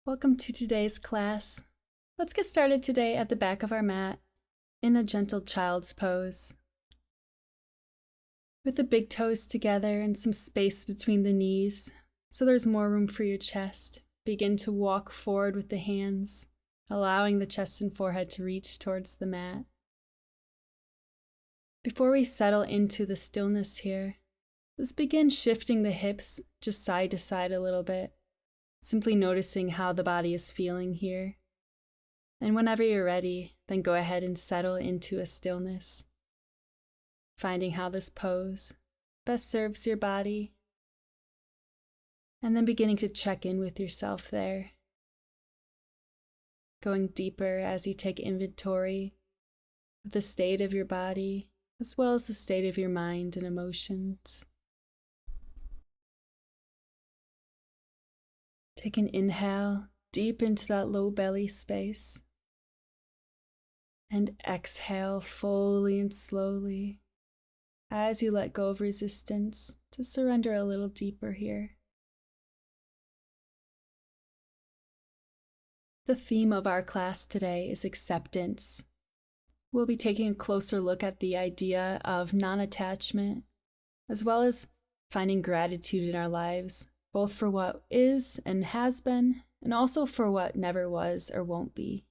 Welcome to today's class. Let's get started today at the back of our mat in a gentle child's pose. With the big toes together and some space between the knees, so there's more room for your chest. Begin to walk forward with the hands, allowing the chest and forehead to reach towards the mat. Before we settle into the stillness here, let's begin shifting the hips just side to side a little bit. Simply noticing how the body is feeling here. And whenever you're ready, then go ahead and settle into a stillness, finding how this pose best serves your body, and then beginning to check in with yourself there, going deeper as you take inventory of the state of your body, as well as the state of your mind and emotions. Take an inhale deep into that low belly space, and exhale fully and slowly as you let go of resistance to surrender a little deeper here. The theme of our class today is acceptance. We'll be taking a closer look at the idea of non-attachment, as well as finding gratitude in our lives, both for what is and has been, and also for what never was or won't be.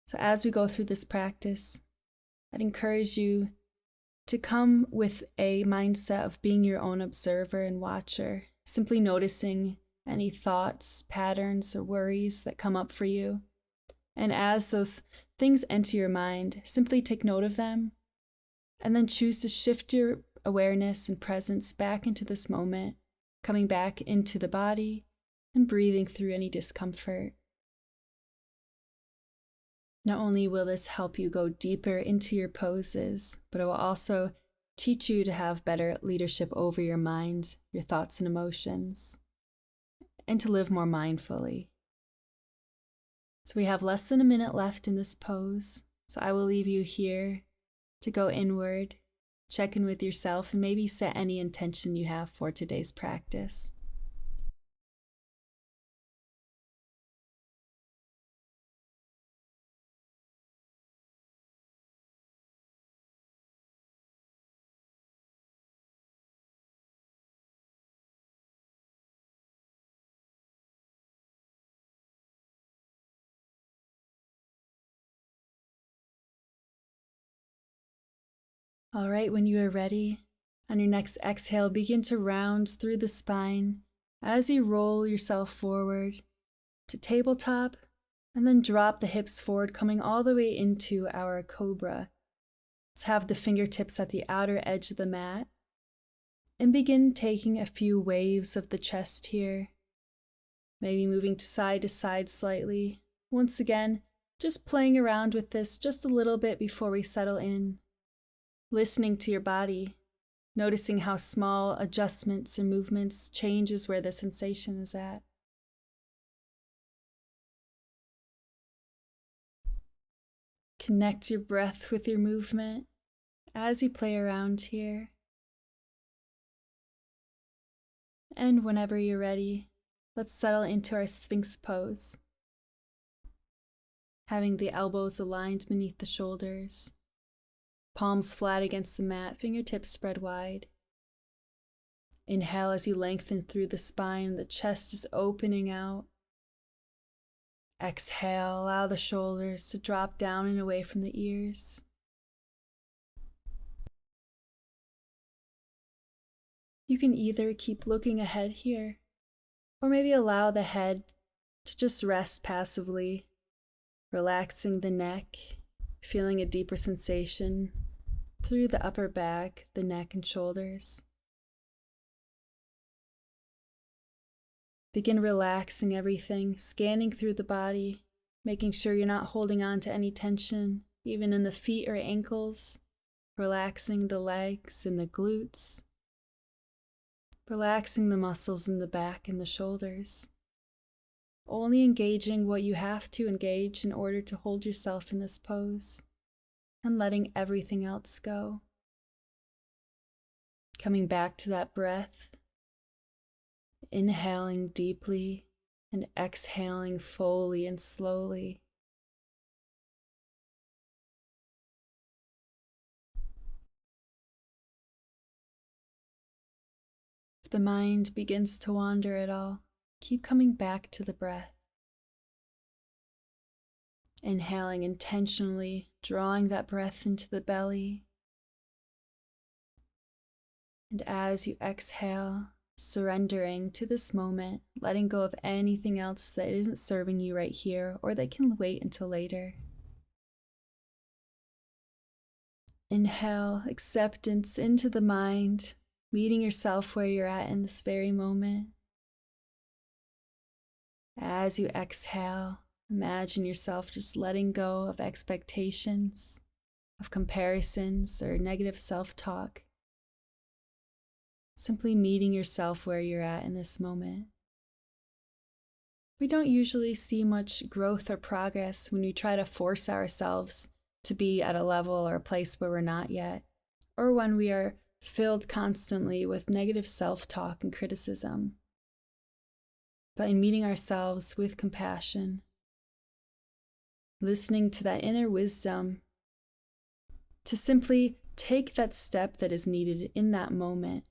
So as we go through this practice, I'd encourage you to come with a mindset of being your own observer and watcher, simply noticing any thoughts, patterns, or worries that come up for you. And as those things enter your mind, simply take note of them, and then choose to shift your awareness and presence back into this moment, coming back into the body and breathing through any discomfort. Not only will this help you go deeper into your poses, but it will also teach you to have better leadership over your mind, your thoughts and emotions, and to live more mindfully. So we have less than a minute left in this pose, so I will leave you here to go inward, check in with yourself, and maybe set any intention you have for today's practice. All right, when you are ready, on your next exhale, begin to round through the spine as you roll yourself forward to tabletop, and then drop the hips forward, coming all the way into our cobra. Let's have the fingertips at the outer edge of the mat, and begin taking a few waves of the chest here, maybe moving to side slightly. Once again, just playing around with this just a little bit before we settle in. Listening to your body, noticing how small adjustments and movements changes where the sensation is at. Connect your breath with your movement as you play around here. And whenever you're ready, let's settle into our Sphinx Pose. Having the elbows aligned beneath the shoulders. Palms flat against the mat, fingertips spread wide. Inhale as you lengthen through the spine, the chest is opening out. Exhale, allow the shoulders to drop down and away from the ears. You can either keep looking ahead here, or maybe allow the head to just rest passively, relaxing the neck, feeling a deeper sensation through the upper back, the neck and shoulders. Begin relaxing everything, scanning through the body, making sure you're not holding on to any tension, even in the feet or ankles, relaxing the legs and the glutes, relaxing the muscles in the back and the shoulders. Only engaging what you have to engage in order to hold yourself in this pose, and letting everything else go. Coming back to that breath, inhaling deeply and exhaling fully and slowly. If the mind begins to wander at all, keep coming back to the breath. Inhaling intentionally, drawing that breath into the belly. And as you exhale, surrendering to this moment, letting go of anything else that isn't serving you right here or that can wait until later. Inhale, acceptance into the mind, meeting yourself where you're at in this very moment. As you exhale, imagine yourself just letting go of expectations, of comparisons, or negative self-talk. Simply meeting yourself where you're at in this moment. We don't usually see much growth or progress when we try to force ourselves to be at a level or a place where we're not yet, or when we are filled constantly with negative self-talk and criticism. But in meeting ourselves with compassion, listening to that inner wisdom, to simply take that step that is needed in that moment,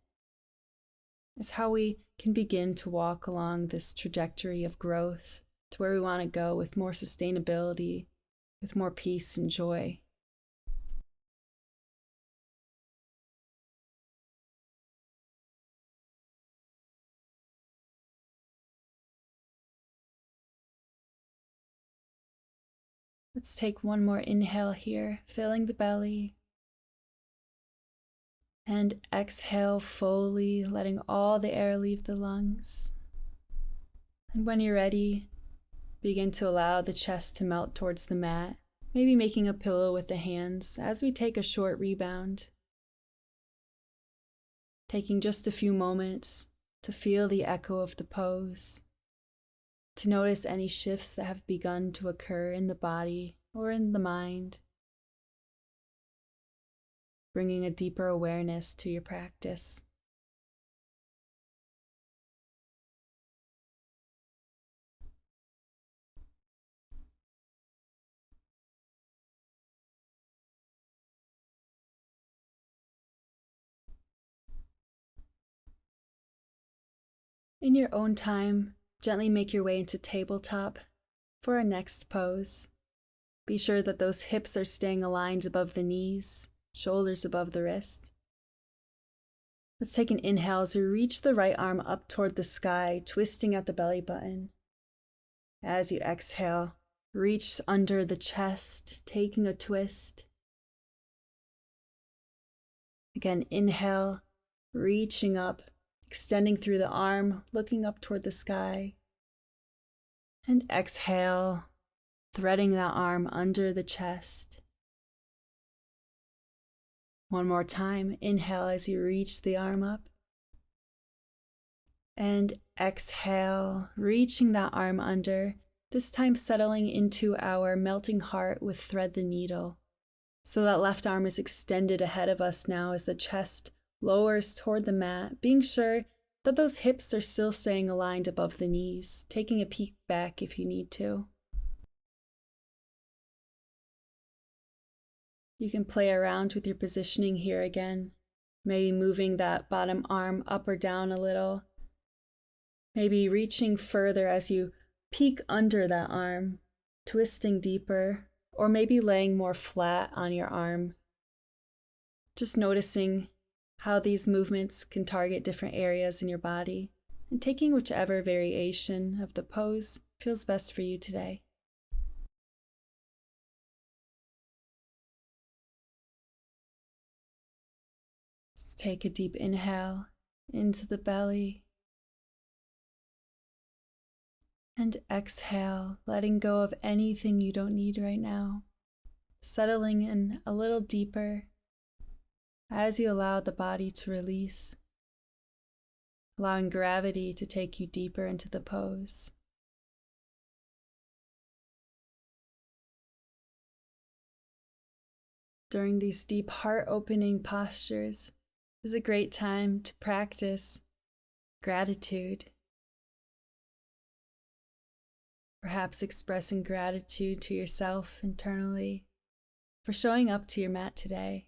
is how we can begin to walk along this trajectory of growth to where we want to go with more sustainability, with more peace and joy. Let's take one more inhale here, filling the belly. And exhale fully, letting all the air leave the lungs. And when you're ready, begin to allow the chest to melt towards the mat, maybe making a pillow with the hands as we take a short rebound. Taking just a few moments to feel the echo of the pose, to notice any shifts that have begun to occur in the body or in the mind, bringing a deeper awareness to your practice. In your own time, gently make your way into tabletop for our next pose. Be sure that those hips are staying aligned above the knees, shoulders above the wrists. Let's take an inhale as we reach the right arm up toward the sky, twisting at the belly button. As you exhale, reach under the chest, taking a twist. Again, inhale, reaching up, extending through the arm, looking up toward the sky. And exhale, threading that arm under the chest. One more time, inhale as you reach the arm up. And exhale, reaching that arm under, this time settling into our melting heart with thread the needle. So that left arm is extended ahead of us now as the chest lowers toward the mat, being sure that those hips are still staying aligned above the knees, taking a peek back if you need to. You can play around with your positioning here again, maybe moving that bottom arm up or down a little, maybe reaching further as you peek under that arm, twisting deeper, or maybe laying more flat on your arm. Just noticing how these movements can target different areas in your body and taking whichever variation of the pose feels best for you today. Let's take a deep inhale into the belly and exhale, letting go of anything you don't need right now, settling in a little deeper as you allow the body to release, allowing gravity to take you deeper into the pose. During these deep heart-opening postures is a great time to practice gratitude. Perhaps expressing gratitude to yourself internally for showing up to your mat today.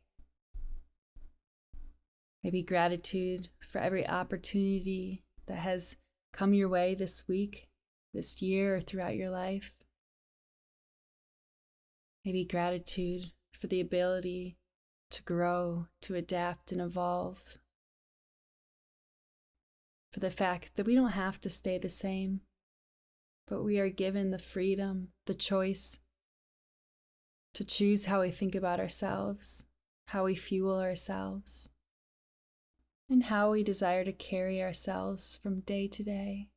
Maybe gratitude for every opportunity that has come your way this week, this year, or throughout your life. Maybe gratitude for the ability to grow, to adapt and evolve. For the fact that we don't have to stay the same, but we are given the freedom, the choice to choose how we think about ourselves, how we fuel ourselves, and how we desire to carry ourselves from day to day.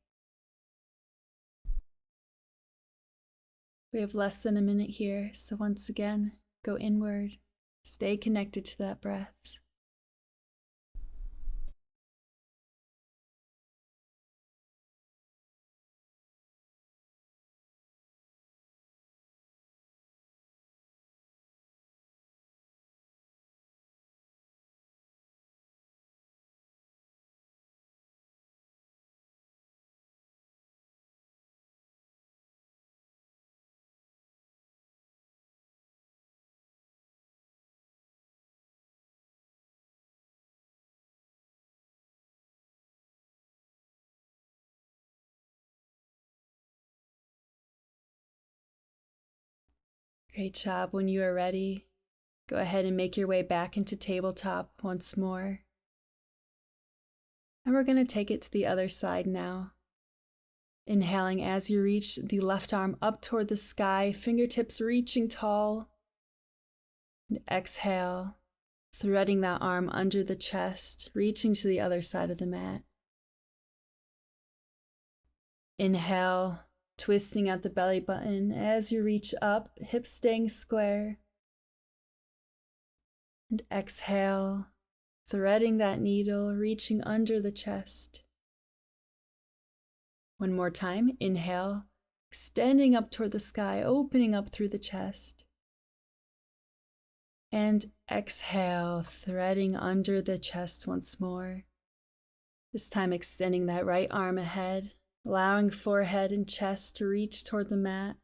We have less than a minute here, so once again, go inward, stay connected to that breath. Great job. When you are ready, go ahead and make your way back into tabletop once more. And we're going to take it to the other side now. Inhaling as you reach the left arm up toward the sky, fingertips reaching tall. And exhale, threading that arm under the chest, reaching to the other side of the mat. Inhale, twisting at the belly button as you reach up, hips staying square. And exhale, threading that needle, reaching under the chest. One more time, inhale, extending up toward the sky, opening up through the chest. And exhale, threading under the chest once more. This time extending that right arm ahead, allowing forehead and chest to reach toward the mat.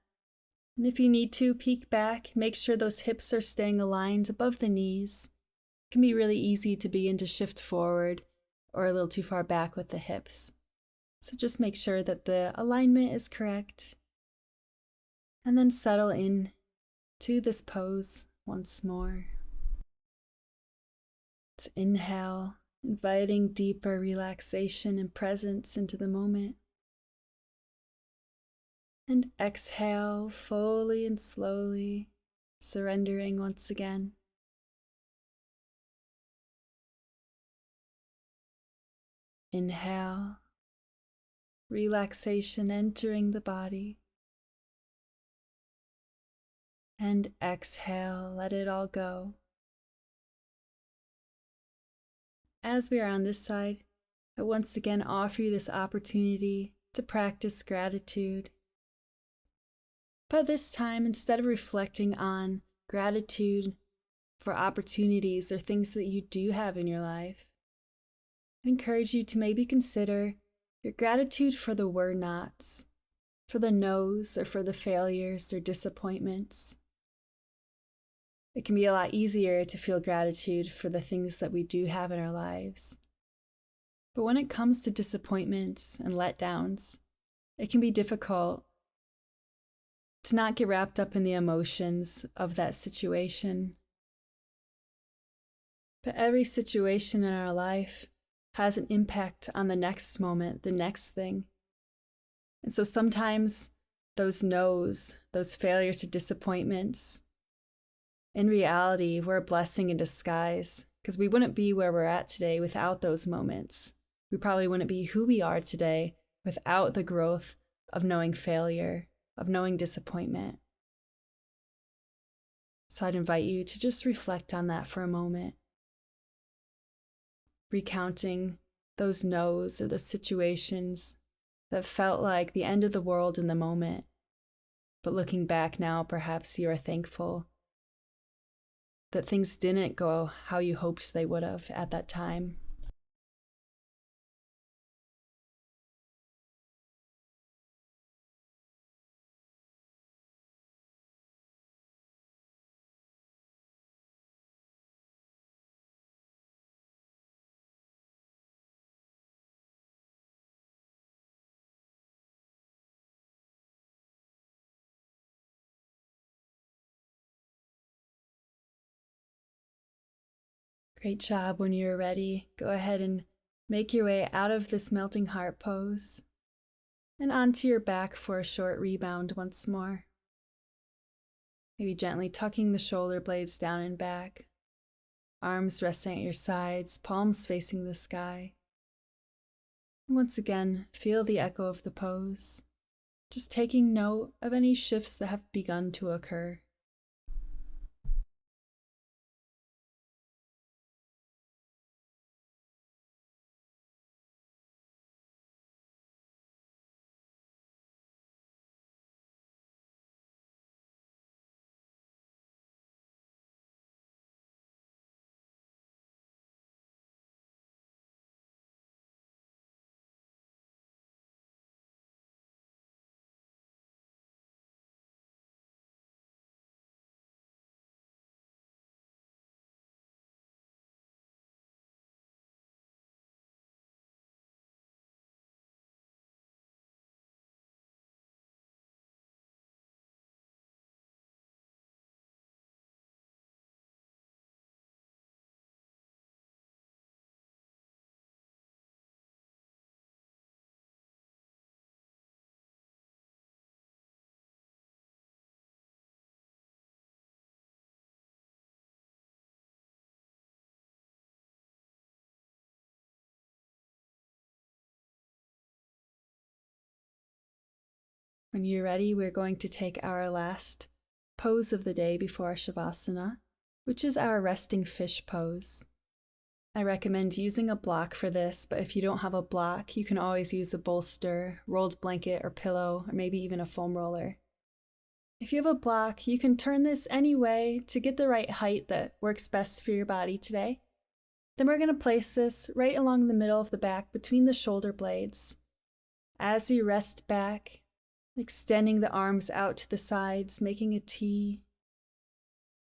And if you need to, peek back, make sure those hips are staying aligned above the knees. It can be really easy to begin to shift forward or a little too far back with the hips. So just make sure that the alignment is correct. And then settle in to this pose once more. Let's inhale, inviting deeper relaxation and presence into the moment. And exhale fully and slowly, surrendering once again. Inhale, relaxation entering the body. And exhale, let it all go. As we are on this side, I once again offer you this opportunity to practice gratitude. But this time, instead of reflecting on gratitude for opportunities or things that you do have in your life, I encourage you to maybe consider your gratitude for the were nots, for the no's or for the failures or disappointments. It can be a lot easier to feel gratitude for the things that we do have in our lives. But when it comes to disappointments and letdowns, it can be difficult to not get wrapped up in the emotions of that situation. But every situation in our life has an impact on the next moment, the next thing. And so sometimes those no's, those failures to disappointments, in reality, we're a blessing in disguise, because we wouldn't be where we're at today without those moments. We probably wouldn't be who we are today without the growth of knowing failure, of knowing disappointment. So I'd invite you to just reflect on that for a moment, recounting those no's or the situations that felt like the end of the world in the moment. But looking back now, perhaps you are thankful that things didn't go how you hoped they would have at that time. Great job. When you're ready, go ahead and make your way out of this melting heart pose and onto your back for a short rebound once more. Maybe gently tucking the shoulder blades down and back, arms resting at your sides, palms facing the sky. And once again, feel the echo of the pose, just taking note of any shifts that have begun to occur. When you're ready, we're going to take our last pose of the day before our Savasana, which is our resting fish pose. I recommend using a block for this, but if you don't have a block, you can always use a bolster, rolled blanket or pillow, or maybe even a foam roller. If you have a block, you can turn this any way to get the right height that works best for your body today. Then we're going to place this right along the middle of the back between the shoulder blades. As you rest back, extending the arms out to the sides, making a T.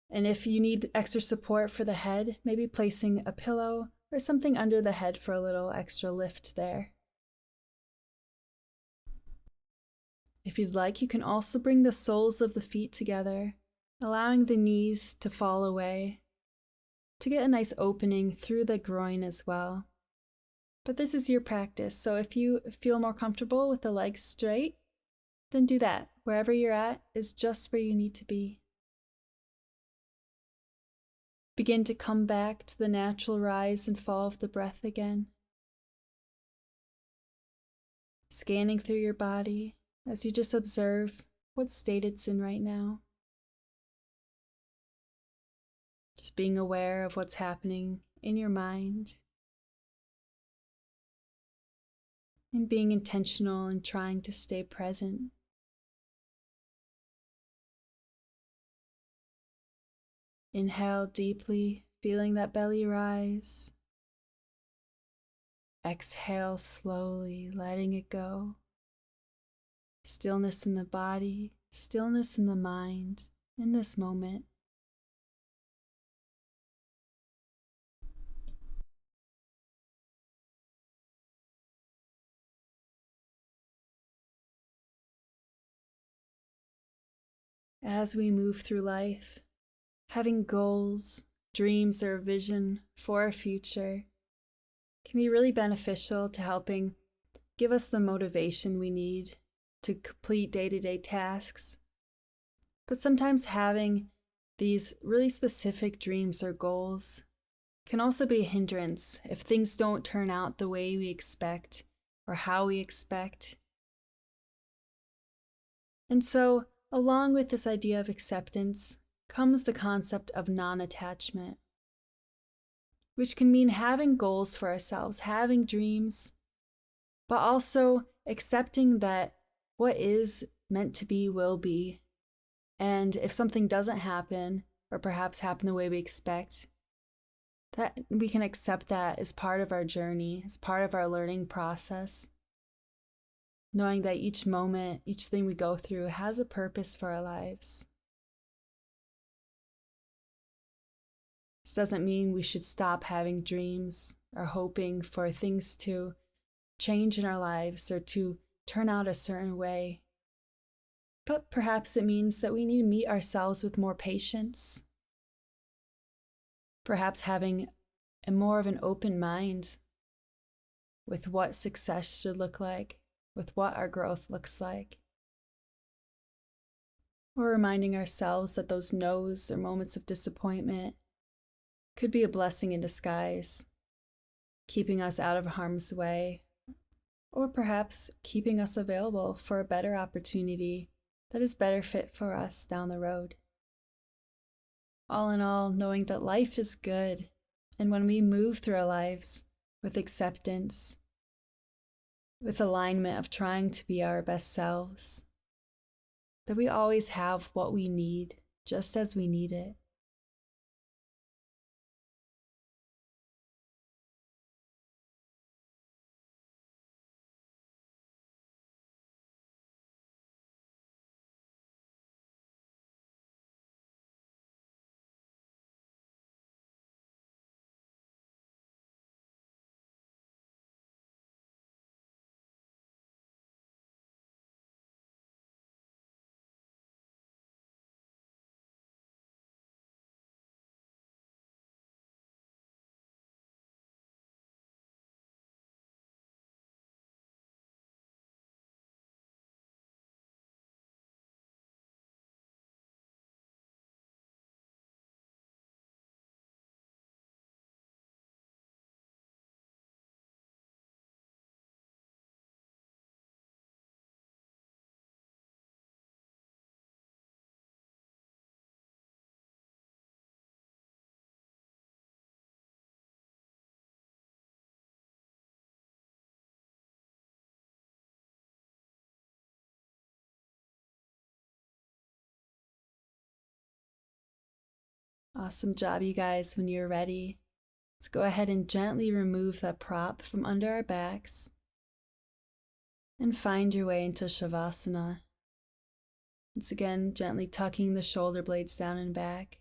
And if you need extra support for the head, maybe placing a pillow or something under the head for a little extra lift there. If you'd like, you can also bring the soles of the feet together, allowing the knees to fall away to get a nice opening through the groin as well. But this is your practice, so if you feel more comfortable with the legs straight, then do that. Wherever you're at is just where you need to be. Begin to come back to the natural rise and fall of the breath again. Scanning through your body as you just observe what state it's in right now. Just being aware of what's happening in your mind. And being intentional and trying to stay present. Inhale deeply, feeling that belly rise. Exhale slowly, letting it go. Stillness in the body, stillness in the mind, in this moment. As we move through life, having goals, dreams, or a vision for our future can be really beneficial to helping give us the motivation we need to complete day-to-day tasks. But sometimes having these really specific dreams or goals can also be a hindrance if things don't turn out the way we expect or how we expect. And so, along with this idea of acceptance comes the concept of non-attachment, which can mean having goals for ourselves, having dreams, but also accepting that what is meant to be will be. And if something doesn't happen, or perhaps happen the way we expect, that we can accept that as part of our journey, as part of our learning process. Knowing that each moment, each thing we go through has a purpose for our lives. This doesn't mean we should stop having dreams or hoping for things to change in our lives or to turn out a certain way. But perhaps it means that we need to meet ourselves with more patience. Perhaps having and more of an open mind with what success should look like, with what our growth looks like. We're reminding ourselves that those no's or moments of disappointment could be a blessing in disguise, keeping us out of harm's way, or perhaps keeping us available for a better opportunity that is better fit for us down the road. All in all, knowing that life is good, and when we move through our lives with acceptance, with alignment of trying to be our best selves, that we always have what we need, just as we need it. Awesome job, you guys. When you're ready, let's go ahead and gently remove that prop from under our backs and find your way into Savasana. Once again, gently tucking the shoulder blades down and back,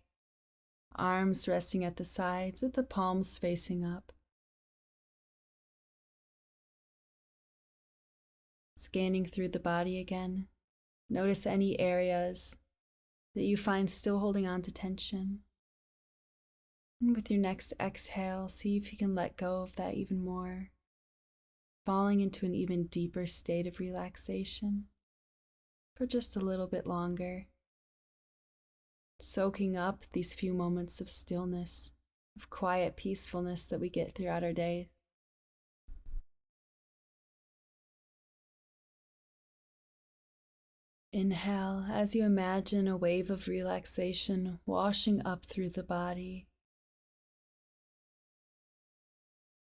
arms resting at the sides with the palms facing up. Scanning through the body again, notice any areas that you find still holding on to tension. And with your next exhale, see if you can let go of that even more, falling into an even deeper state of relaxation for just a little bit longer, soaking up these few moments of stillness, of quiet peacefulness that we get throughout our day. Inhale as you imagine a wave of relaxation washing up through the body.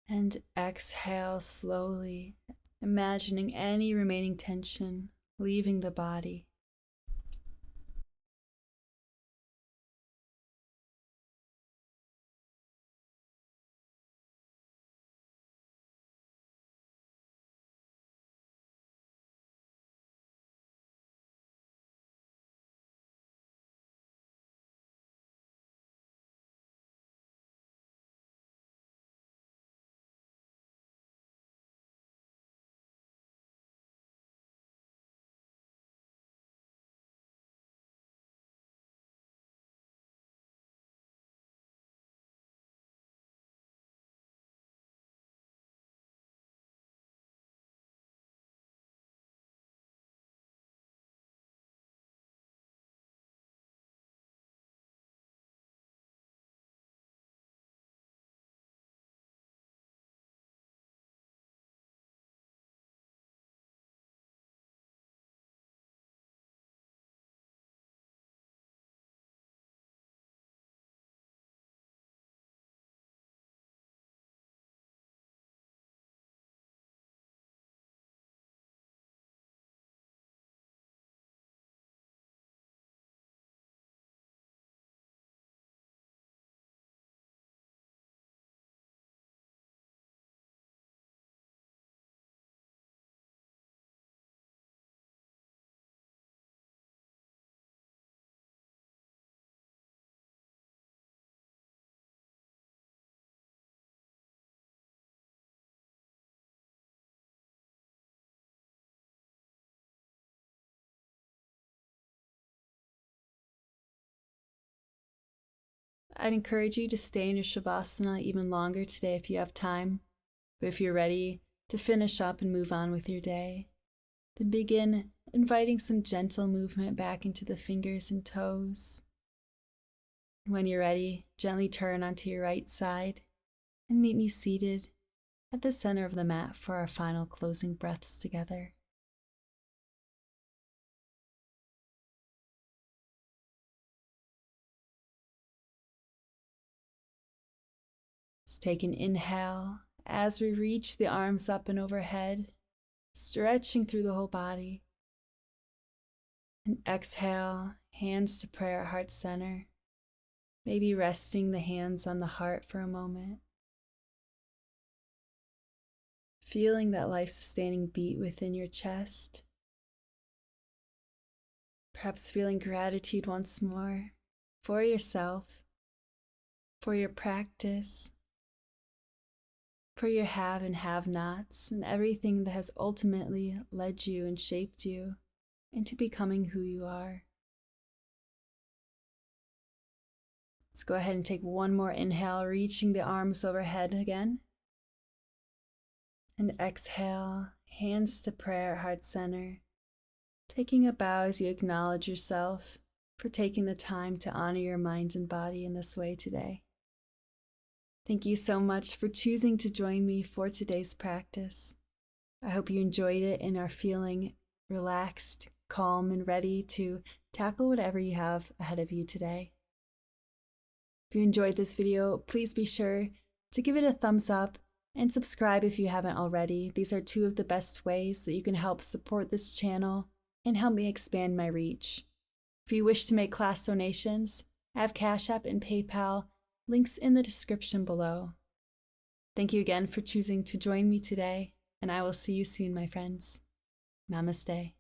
And exhale slowly, imagining any remaining tension leaving the body. I'd encourage you to stay in your Savasana even longer today if you have time. But if you're ready to finish up and move on with your day, then begin inviting some gentle movement back into the fingers and toes. When you're ready, gently turn onto your right side and meet me seated at the center of the mat for our final closing breaths together. Let's take an inhale as we reach the arms up and overhead, stretching through the whole body. And exhale, hands to prayer, heart center. Maybe resting the hands on the heart for a moment. Feeling that life-sustaining beat within your chest. Perhaps feeling gratitude once more for yourself, for your practice, for your have and have-nots, and everything that has ultimately led you and shaped you into becoming who you are. Let's go ahead and take one more inhale, reaching the arms overhead again. And exhale, hands to prayer, heart center. Taking a bow as you acknowledge yourself for taking the time to honor your mind and body in this way today. Thank you so much for choosing to join me for today's practice. I hope you enjoyed it and are feeling relaxed, calm, and ready to tackle whatever you have ahead of you today. If you enjoyed this video, please be sure to give it a thumbs up and subscribe if you haven't already. These are two of the best ways that you can help support this channel and help me expand my reach. If you wish to make class donations, I have Cash App and PayPal, links in the description below. Thank you again for choosing to join me today, and I will see you soon, my friends. Namaste.